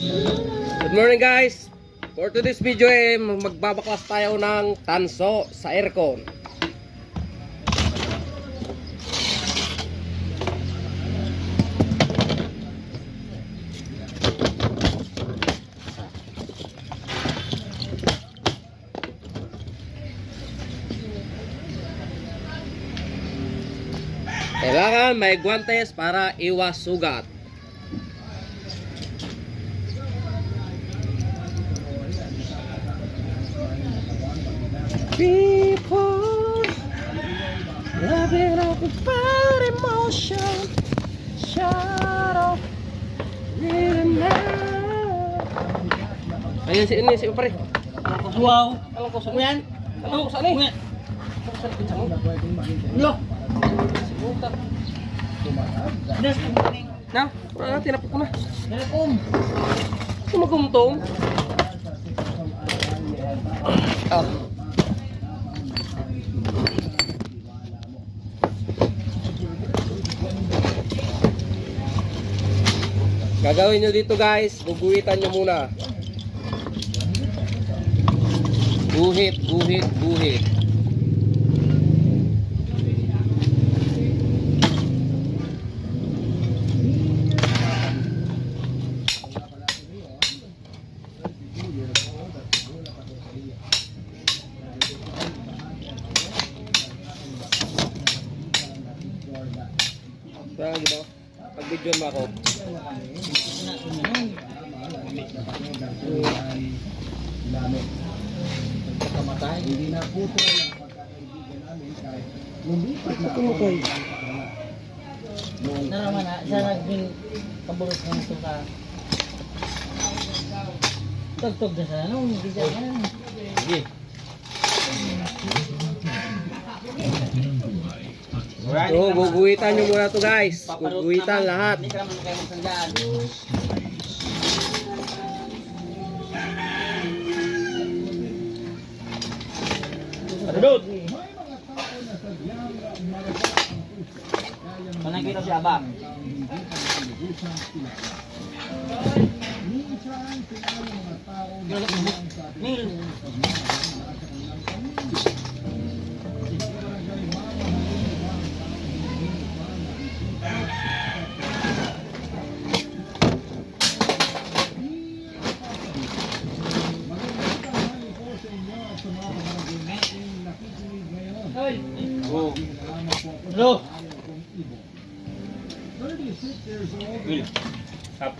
Good morning guys. For today's video magbabaklas tayo ng tanso sa aircon. Kailangan may guantes para iwas sugat. People loving up without emotion, shadow really now. Ayan si ini si Upre. Wow. Alam ko sa Kuyan. Alam ko sa ni. Lo. Des. Na, tinapok ko na. Telekom. Kumagumtong. Ah. Gagawin nyo dito guys, guguhitan nyo muna. Guhit, guhit, guhit. Saan mo? Pag-video mo ako. Hindi na puto ang pagkakaibigan namin kahit lumipat na ako. Naraman na, siya naging kabulot ng suka. Tugtog na siya, no? Hindi siya yan. Sige. So, guguhitan nyo muna to guys. Guguhitan lahat. Hindi ka naman kayo magsandaan. Adod! Manakita si Aba. Neil. Oh. Hello. 36 years old. Up.